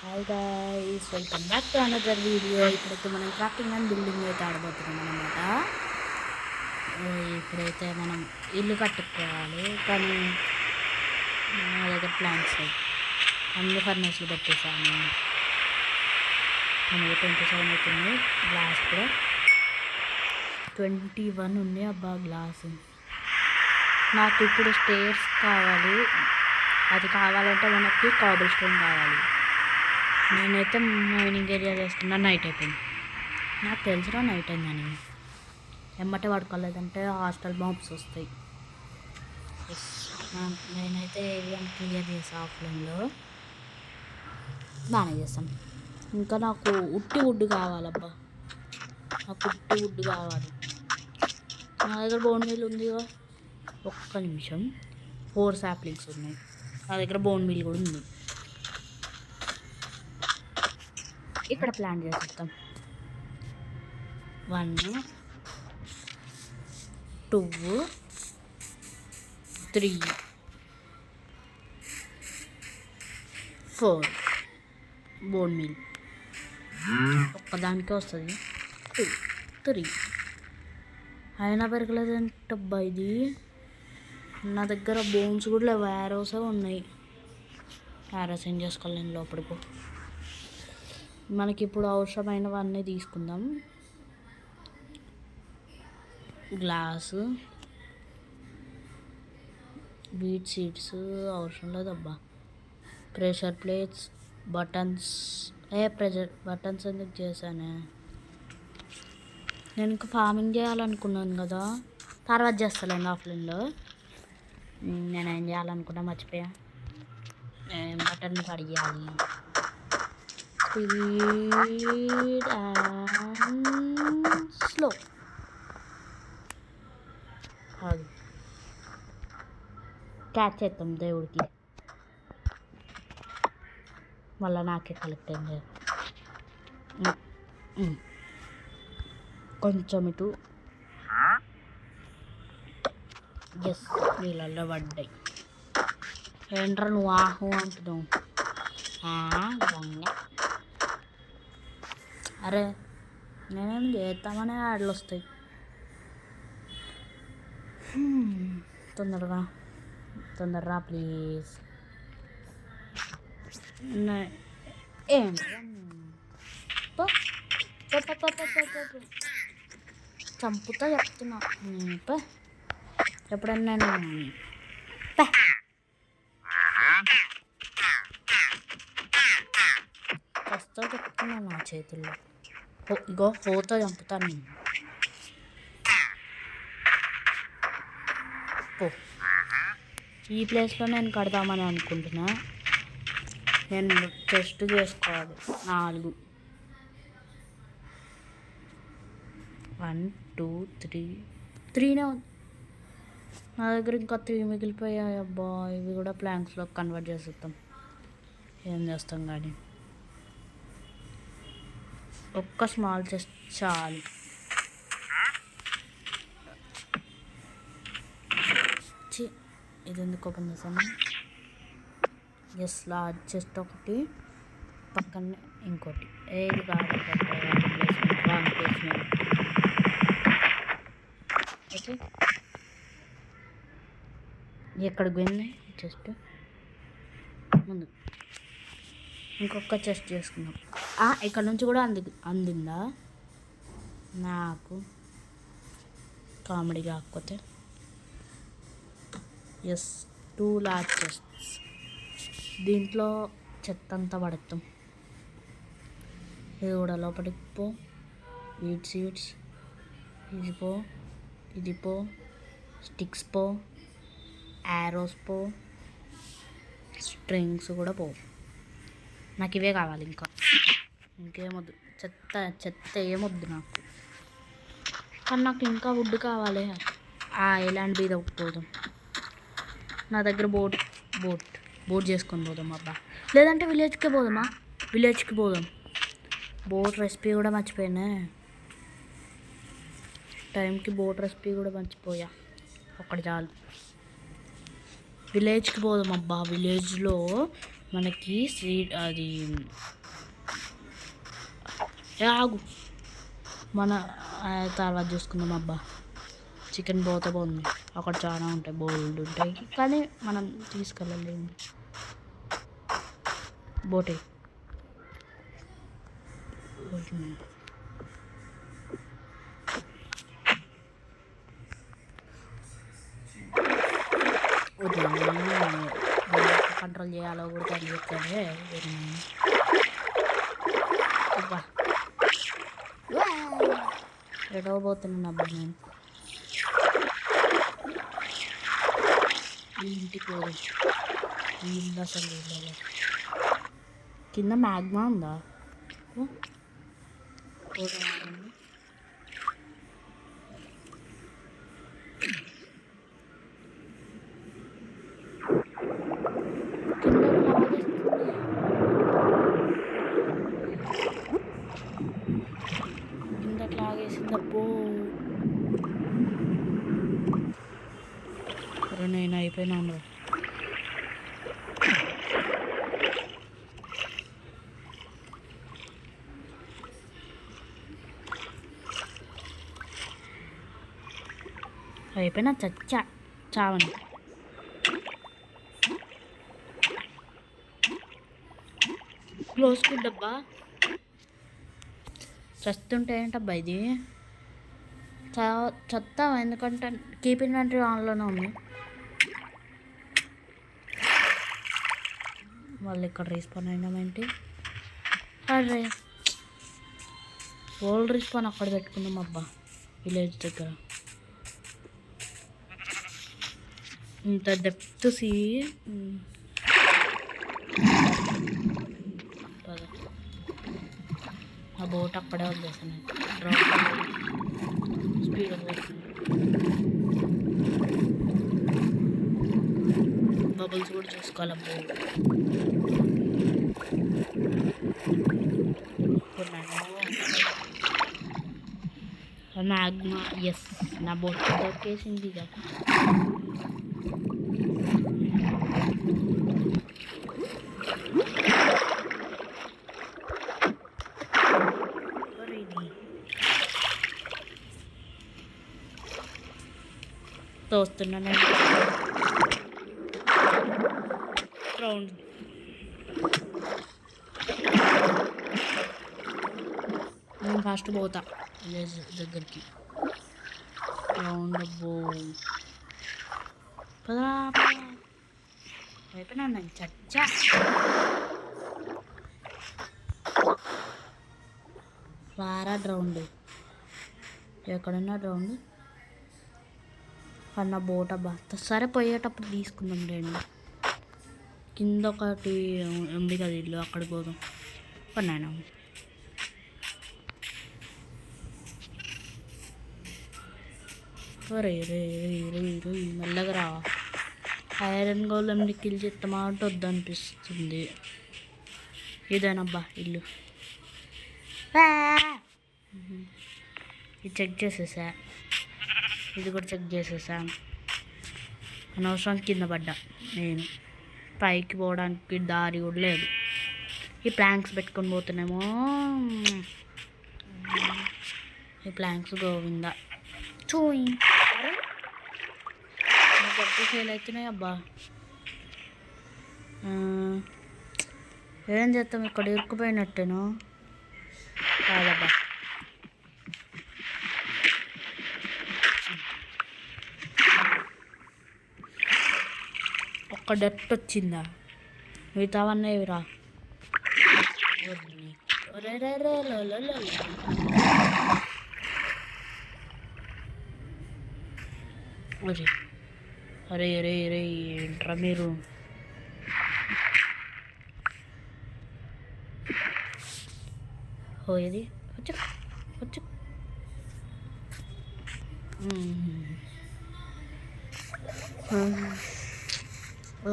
Hi guys, welcome back to another video. ఇప్పుడైతే మనం crafting and building అయితే ఆడబోతున్నాం అనమాట. ఇప్పుడైతే మనం ఇల్లు కట్టుకోవాలి, కానీ నా దగ్గర ప్లాన్స్ అన్ని ఫర్నిచర్లు పెట్టేసాను. మనకి 27 అవుతుంది, గ్లాస్ కూడా 21 ఉంది. అబ్బా గ్లాస్ నాకు ఇప్పుడు స్టేర్స్ కావాలి. అది కావాలంటే మనకి కాబుల్ స్టోన్ కావాలి. నేనైతే మైనింగ్ ఏరియా చేస్తున్నా. నైట్ అయిపోయింది, నాకు తెలుసురా నైట్ అయిందని. ఎమ్మటే పడుకోలేదంటే హాస్టల్ బాంబ్స్ వస్తాయి. నేనైతే ఏరియాని క్లియర్ చేసాను ఆఫ్లైన్లో, బాగానే చేస్తాను. ఇంకా నాకు ఉట్టి వుడ్ కావాలబ్బా, నాకు ఉట్టి వుడ్ కావాలి. నా దగ్గర బోన్ మిల్ ఉందిగా, ఒక్క నిమిషం. 4 సాప్లింగ్స్ ఉన్నాయి నా దగ్గర, బోన్ మిల్ కూడా ఉంది. ఇక్కడ ప్లాన్ చేసేస్తాం. 1 2 3 4 బోన్ మీల్ ఒక్కదానికే వస్తుంది. 2 3 అయినా పెరగలేదంటబ్బా ఇది. నా దగ్గర బోన్స్ కూడా లేవు, యారోసే ఉన్నాయి. యారోస్ ఏం చేసుకోవాలి నేను లోపలికి. మనకి ఇప్పుడు అవసరమైనవన్నీ తీసుకుందాం. గ్లాసు, బీట్ సీడ్స్ అవసరం లేదబ్బా. Pressure plates, buttons. బటన్స్ ఎందుకు చేశాను నేను? ఇంకా ఫార్మింగ్ చేయాలనుకున్నాను కదా, తర్వాత చేస్తాను ఆఫ్లైన్లో. నేనేం చేయాలనుకున్నా మర్చిపోయా. బటన్ కడియాలి. Speed and slow. అది క్యాచ్ చేద్దాం దేవుడికి, మళ్ళీ నాకే కలెక్ట్ అయింది. కొంచెం ఇటు. ఎస్, నీళ్ళల్లో పడ్డాయి. ఏంట్రా నువ్వు ఆహు అంటున్నావు? అరే నేనేం చేద్దామనే యాడ్లు వస్తాయి. తొందరగా ప్లీజ్. చంపుతా చెప్తున్నా. ఎప్పుడన్నా నేను వస్తా చెప్తున్నా నా చేతుల్లో. ఇగో ఫోతో చంపుతాను నేను. ఈ ప్లేస్లో నేను కడదామని అనుకుంటున్నా. నేను టెస్ట్ చేసుకోవాలి. 4 1 2 3నే ఉంది నా దగ్గర. ఇంకా 3 మిగిలిపోయాయి. అబ్బా ఇవి కూడా ప్లాంక్స్లో కన్వర్ట్ చేసేద్దాం. ఏం చేస్తాం కానీ ఒక్క స్మాల్ చెస్ట్ చాలు. ఇది ఎందుకు ఓపెన్ చేసాము? ఎస్, లార్జ్ చెస్ట్ ఒకటి, పక్కనే ఇంకోటి. ఏది కాదు, రాంగ్ ప్లేస్మెంట్. ఓకే, ఎక్కడికి పోయింది చెస్ట్? ముందు ఇంకొక చెస్ట్ చేసుకున్నాం. ఇక్కడ నుంచి కూడా అందిందా నాకు? కామెడీ కాకపోతే. Yes, 2 large chests. దీంట్లో చెత్త అంతా పడతాం. ఇది కూడా లోపలికి పో. వీట్ సీడ్స్ ఇది పో, స్టిక్స్ పో, యారోస్ పో, స్ట్రింగ్స్ కూడా పో. నాకు ఇవే కావాలి, ఇంకేమొద్దు. చెత్త ఏమొద్దు నాకు. కానీ నాకు ఇంకా వుడ్ కావాలి. ఐలాండ్ మీద పోదాం. నా దగ్గర బోట్ చేసుకొని పోదాం అబ్బా. లేదంటే విలేజ్కి పోదాం. బోట్ రెసిపీ కూడా మర్చిపోయినా. టైంకి బోట్ రెసిపీ కూడా మర్చిపోయా. ఒకటి చాలు. విలేజ్కి పోదాం అబ్బా. విలేజ్లో మనకి స్వీట్ అది ఆగు మన తర్వాత చూసుకుందాం. అబ్బా చికెన్ పోతే బాగుంది. అక్కడ చాలా ఉంటాయి, బోల్డ్ ఉంటాయి, కానీ మనం తీసుకెళ్ళలేము. బోటే కంట్రోల్ చేయాలో కూడా తెలియట్లే. అబ్బా ఎడవ పోతున్నాను అబ్బా నేను. ఈ ఇంటికి పోదు, ఈ ఇల్లు అసలు కింద మ్యాగ్మా ఉందా? కిందకి లాగేసిందప్పో. నేను అయిపోయినాను. అయిపోయినా చచ్చా చావండి. క్లోజ్ డబ్బా చస్తుంటే ఏంటబ్బా ఇది? చెత్తావా? ఎందుకంటే కీప్ ఇన్వెంటరీ ఆన్లోనే ఉంది. వాళ్ళు ఇక్కడ రీస్పాన్ అయినామేంటి? అరే ఓల్డ్ రీస్పాన్ అక్కడ పెట్టుకుందాం అబ్బా, విలేజ్ దగ్గర. ఇంత డెప్త్ సీ. ఆ బోట్ అక్కడే వదిలేసాను. స్పీడ్ బబుల్స్ కూడా చూసుకోవాలి. మ్యాగ్మా ఎస్, నా బోట్ దొరికేసింది. ఇక తోస్తున్నాను రౌండ్. నేను ఫస్ట్ పోతా విలేజ్ దగ్గరికి. రౌండ్ అబ్బో పదా అయిపోయినా నేను చచ్చా. వారా రౌండ్ ఎక్కడున్నా రౌండ్ అన్న బోట్ అబ్బా. సరే పోయేటప్పుడు తీసుకుందాం రండి. కింద ఒకటి ఉంది కదా ఇల్లు, అక్కడికి పోదాం. పన్నాను రే రే రే రే మెల్లగా రా. ఐరన్ గోళంని కిల్ చేస్తామంటే వద్దనిపిస్తుంది. ఇదేనబ్బా ఇల్లు. ఇది చెక్ చేసేసా, ఇది కూడా చెక్ చేసేసా. అనవసరం కింద పడ్డా. నేను పైకి పోవడానికి దారి కూడా లేదు. ఈ ప్లాంక్స్ పెట్టుకొని పోతున్నామో. ఈ ప్లాంక్స్ గోవిందా చూయి గట్టి ఫెయిల్ అవుతున్నాయి అబ్బా. ఏం చేస్తాం, ఇక్కడ ఇరుక్కుపోయినట్టేను కాదబ్బా. ఒక్క డెట్ వచ్చిందా? మిగతావన్నీ రా. అరే అరే అరే ఏంట్రా మీరు? ఇది వచ్చు వచ్చు.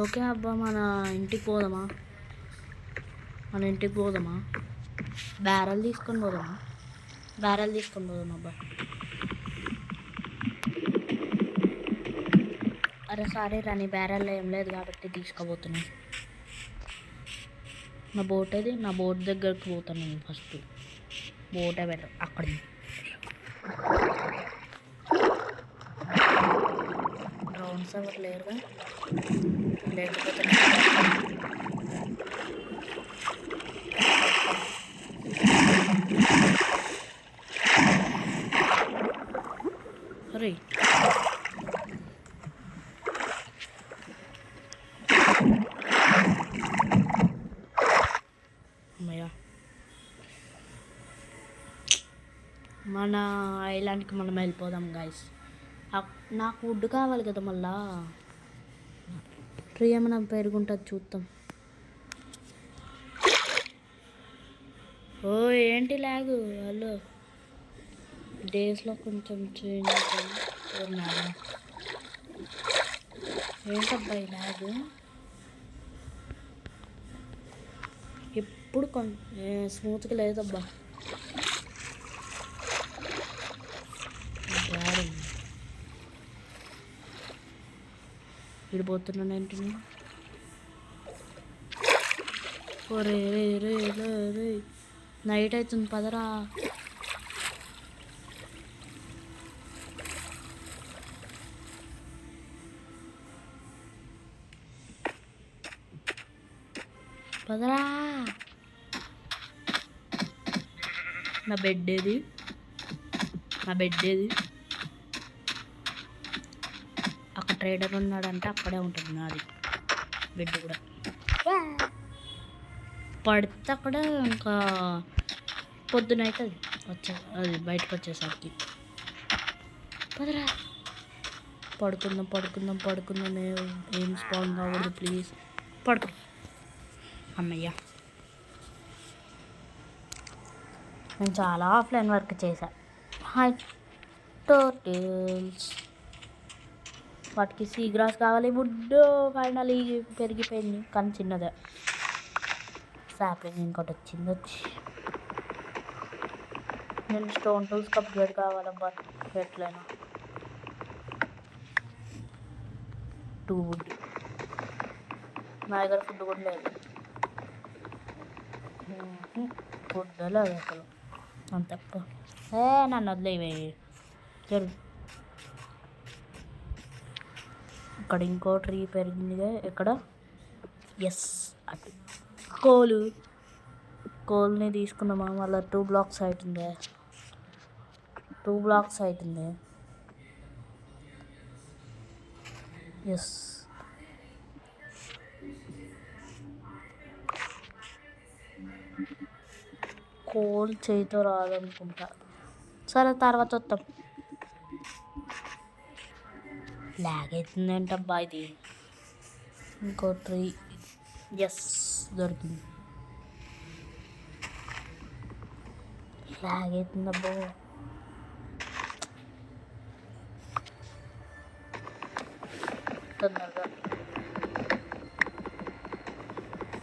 ఓకే అబ్బా, మన ఇంటికి పోదామా? బ్యారెల్ తీసుకొని పోదామా అబ్బా. అరే సారీ రాని, బ్యారెల్లో ఏం లేదు కాబట్టి తీసుకోబోతున్నాను. నా బోట్ అది, నా బోట్ దగ్గరకు పోతాను నేను ఫస్ట్. బోటే బెటర్ అక్కడ. రౌండ్స్ ఎవరు లేరుగా, లేకపోతే అరే అమ్మయ్యా, మన ఐలాండ్కి మనం వెళ్ళిపోదాం గైస్. నాకు వుడ్ కావాలి కదా, మళ్ళా ట్రీ ఏమైనా పెరుగుంటుంది చూద్దాం. ఓ ఏంటి లాగు, హలో డేస్లో కొంచెం చేంజ్ అవుతుంది. ఏంటబ్బాయి లాగు, ఎప్పుడు స్మూత్గా లేదబ్బా. విడిపోతున్నాను ఏంటి, రే రే రే రే నైట్ అవుతుంది పదరా. పదరా, నా బెడ్ ఏది, నా బెడ్ ఏది? అక్కడ ట్రేడర్ ఉన్నాడంటే అక్కడే ఉంటుంది నాది బెడ్ కూడా. పడితే అక్కడ ఇంకా పొద్దున అవుతుంది అది బయటకు వచ్చేసరికి. పదరా, పడుకుందాం పడుకుందాం పడుకుందాం, ఏం స్పాన్ కావద్దు ప్లీజ్, పడుకో. అమ్మయ్య, నేను చాలా ఆఫ్లైన్ వర్క్ చేశా. హాయ్ టోటల్స్, వాటికి సీ గ్రాస్ కావాలి. వుడ్ ఫైనలీ పెరిగిపోయింది కానీ చిన్నదే. సాప్లింగ్ ఇంకోటి వచ్చింది. నేను స్టోన్ టూల్స్కి అప్గ్రేడ్ కావాలబ్బా, ఎట్లయినా 2 వుడ్. నా దగ్గర ఫుడ్ కూడా లేదు, ఫుడ్ లేదు అసలు అంత. నన్ను వదిలేవే జరుగు. ఇక్కడ ఇంకో ట్రీ పెరిగిందిగా, ఎక్కడ? ఎస్, అటు కోల్ని తీసుకున్నామా. మళ్ళీ 2 బ్లాక్స్ అవుతుంది, 2 బ్లాక్స్ అవుతుంది. ఎస్, కోల్ చేతితో రాదనుకుంటా. సరే తర్వాత వస్తాం. లాగ్ అవుతుంది ఏంటబ్బా ఇది. ఇంకో ట్రీ, ఎస్ దొరికింది. లాగ్ అవుతుందబ్బో. తొందరగా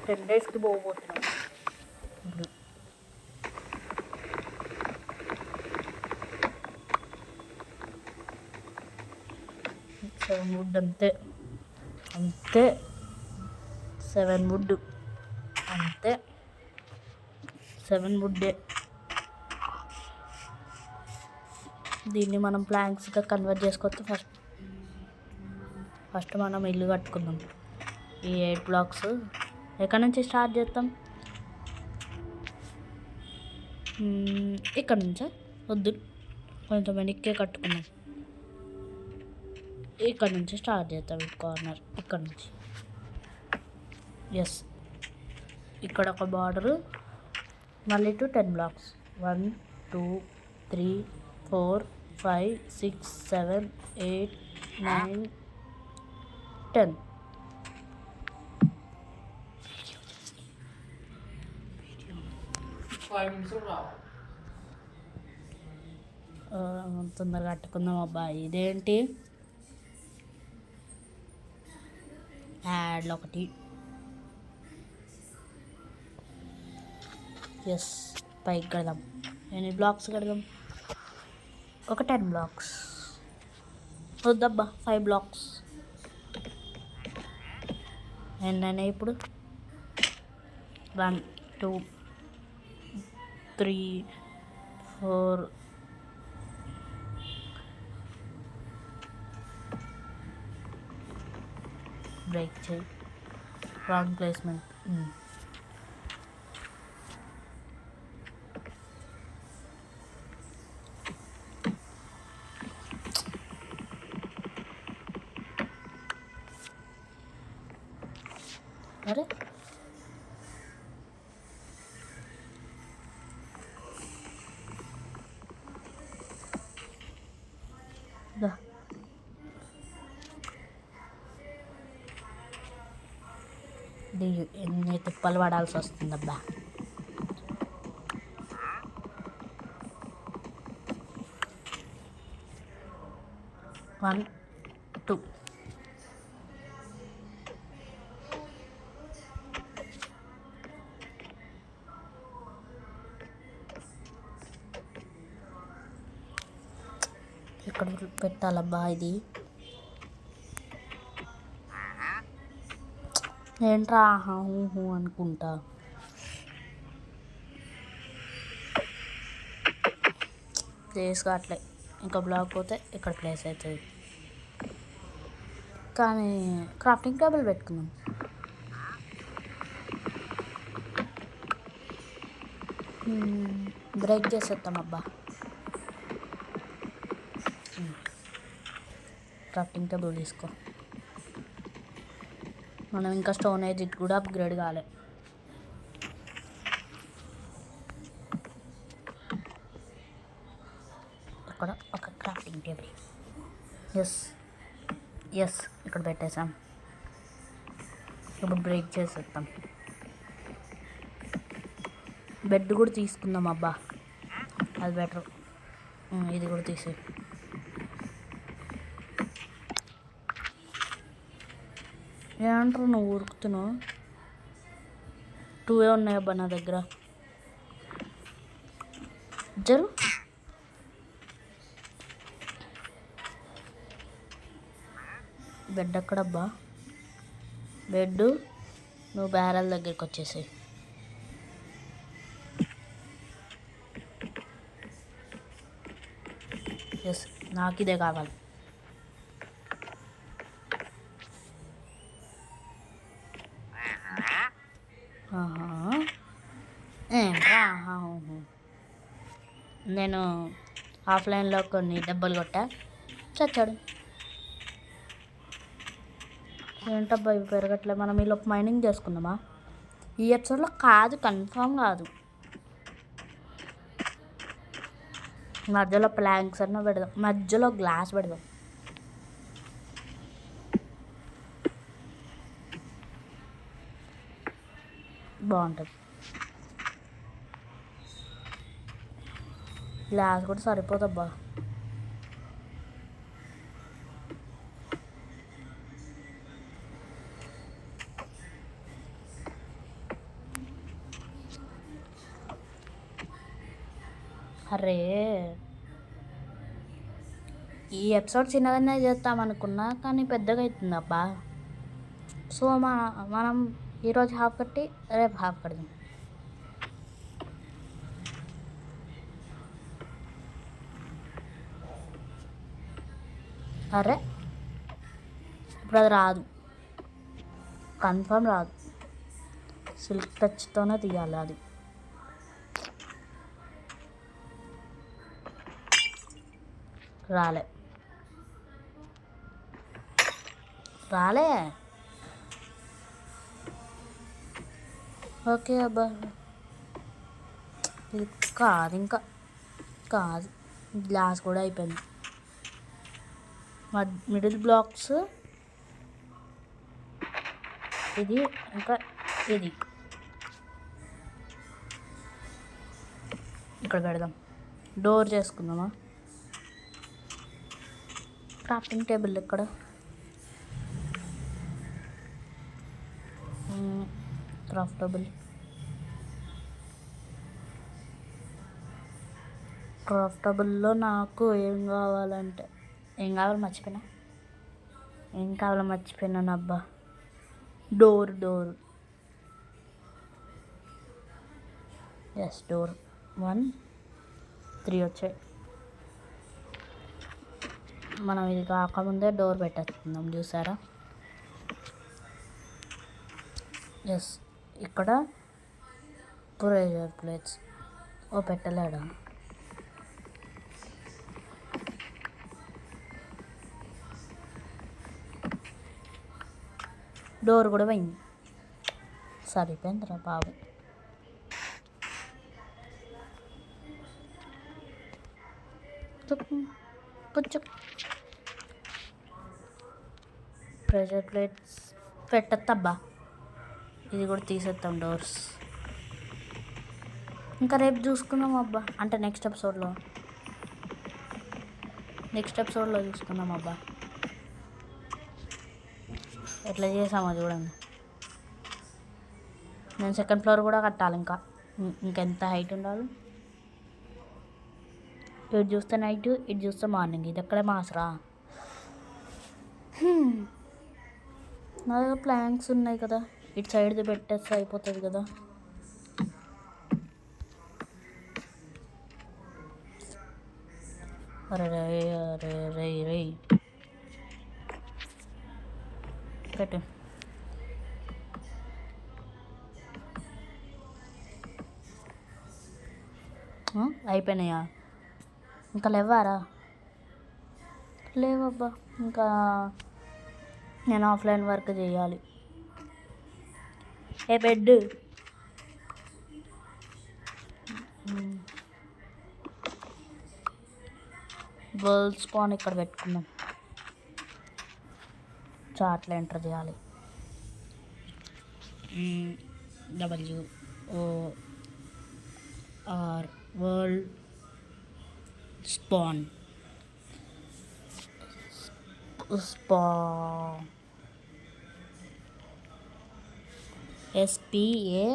10 డేస్కి పోబోతున్నాం. 7 వుడ్ అంతే, 7 వుడ్ అంతే, 7 వుడ్డే. దీన్ని మనం ప్లాంక్స్గా కన్వర్ట్ చేసుకోవచ్చు. ఫస్ట్ మనం ఇల్లు కట్టుకుందాం. ఈ 8 బ్లాక్స్ ఎక్కడి నుంచి స్టార్ట్ చేస్తాం? ఇక్కడ నుంచా? వద్దు, కొంచెం వెనక్కే కట్టుకున్నాం. ఇక్కడ నుంచి స్టార్ట్ చేస్తాం, ఈ కార్నర్ ఇక్కడ నుంచి. ఎస్, ఇక్కడ ఒక బార్డరు, మళ్ళీ 10 బ్లాక్స్. 1 2 3 4 5 6 7 8 9 10. తొందరగా కట్టుకుందాం అబ్బా. ఇదేంటి యాడ్లో ఒకటి. ఎస్, పైకి కడదాం. ఎన్ని బ్లాక్స్ కడదాం? ఒక 10 బ్లాక్స్ వద్దబ్బా, 5 బ్లాక్స్. ఎన్నైనా ఇప్పుడు 1 2 3 4 బ్రేక్ చేయి. Wrong placement. అరే ఎన్ని తిప్పలు పడాల్సి వస్తుందబ్బా. వన్ టూ ఇక్కడ పెట్టాలబ్బా. ఇది ఏంట్రా ఊహు అనుకుంటా. ప్లేస్ కావట్లే. ఇంకా బ్లాక్ పోతే ఇక్కడ ప్లేస్ అవుతుంది. కానీ క్రాఫ్టింగ్ టేబుల్ పెట్టుకుందాం. బ్రేక్ చేసేద్దాం అబ్బా. క్రాఫ్టింగ్ టేబుల్ తీసుకో. మనం ఇంకా స్టోన్ ఏజ్ కూడా అప్గ్రేడ్ కాలే. ఇక్కడ ఒక క్రాఫ్టింగ్ టేబుల్. ఎస్ ఇక్కడ పెట్టేసాం. ఇప్పుడు బ్రేక్ చేసేద్దాం. బెడ్ కూడా తీసుకుందాం అబ్బా, అది బెటర్. ఇది కూడా తీసే. ఏమంటారు నువ్వు ఉరుకుతున్నావు? 2 ఉన్నాయి అబ్బా నా దగ్గర. జరు బెడ్ ఎక్కడబ్బా? బెడ్ నువ్వు బ్యారల్ దగ్గరికి వచ్చేసాయి. ఎస్ నాకు ఇదే కావాలి. నేను ఆఫ్లైన్లో కొన్ని డబ్బులు కొట్టా, చచ్చాడు. ఏంటబ్బా ఇవి పెరగట్లే. మనం ఈ లోపు మైనింగ్ చేసుకుందామా? ఈ ఎపిసోడ్లో కాదు, కన్ఫామ్ కాదు. మధ్యలో ప్లాంక్స్ అన్న పెడదాం, మధ్యలో గ్లాస్ పెడదాం. బాగుంటుంది. గ్లాస్ కూడా సరిపోదబ్బా. అరే ఈ ఎపిసోడ్ చిన్నగానే చేస్తామనుకున్నా, కానీ పెద్దగా అవుతుంది అబ్బా. సో మనం ఈరోజు హాఫ్ కట్టి రేపు హాఫ్ కడదాం. అరే ఇప్పుడు అది రాదు, కన్ఫర్మ్ రాదు. సిల్క్ టచ్తోనే తీయాలి అది. రాలే ఓకే అబ్బా. ఇది కాదు, ఇంకా కాదు. గ్లాస్ కూడా అయిపోయింది. మిడిల్ బ్లాక్స్ ఇది, ఇంకా ఇది ఇక్కడ పెడదాం. డోర్ చేసుకుందామా? క్రాఫ్టింగ్ టేబుల్ ఇక్కడ. క్రాఫ్టబుల్లో నాకు ఏం కావాలి మర్చిపోయినాను అబ్బా. డోర్ ఎస్ డోర్ 1 3 వచ్చాయి. మనం ఇది కాకముందే డోర్ పెట్టేస్తున్నాం చూసారా. ఎస్ ఇక్కడ ప్రెషర్ ప్లేట్స్ పెట్టలేడా. డోర్ కూడా పోయింది. సరిపోయిందిరా బాబు. కూర్చో. ప్రెషర్ ప్లేట్స్ పెట్టద్దబ్బా. ఇది కూడా తీసేద్దాం డోర్స్. ఇంకా రేపు చూసుకుందాం అబ్బా, అంటే నెక్స్ట్ ఎపిసోడ్లో చూసుకుందాం అబ్బా. ఎట్లా చేసామో చూడండి. నేను సెకండ్ ఫ్లోర్ కూడా కట్టాలి. ఇంకెంత హైట్ ఉండాలి. ఇటు చూస్తే నైట్, ఇటు చూస్తే మార్నింగ్. ఇది ఎక్కడే మాసరా. నా దగ్గర ప్లాంక్స్ ఉన్నాయి కదా, ఇటు సైడ్ది పెట్టేస్తే అయిపోతుంది కదా. అరే రే పెట్టు. అయిపోయినాయా? ఇంకా లేవారా? లేవబ్బా. ఇంకా నేను ఆఫ్లైన్ వర్క్ చేయాలి. బెడ్ వరల్డ్ స్పాన్ ఇక్కడ పెట్టుకుందాం. చార్ట్లో ఎంటర్ చేయాలి. WOR world span. SPAW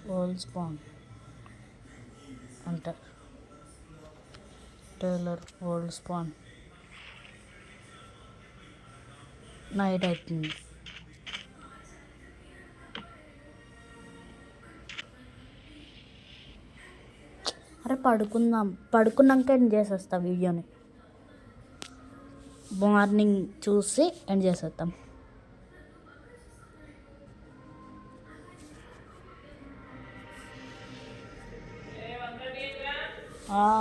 world span అంటారు. Tailor world span. నైట్ అవుతుంది. అరే పడుకున్నాక ఎండ్ చేసేస్తా వీడియోని. మార్నింగ్ చూసి ఎండ్ చేసేద్దాం.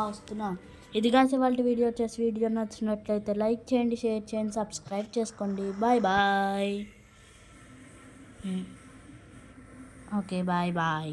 వస్తున్నా. ఇది కాసి వాళ్ళ వీడియో వచ్చేసి, వీడియో నచ్చినట్లయితే లైక్ చేయండి, షేర్ చేయండి, సబ్స్క్రైబ్ చేసుకోండి. బాయ్. Okay bye.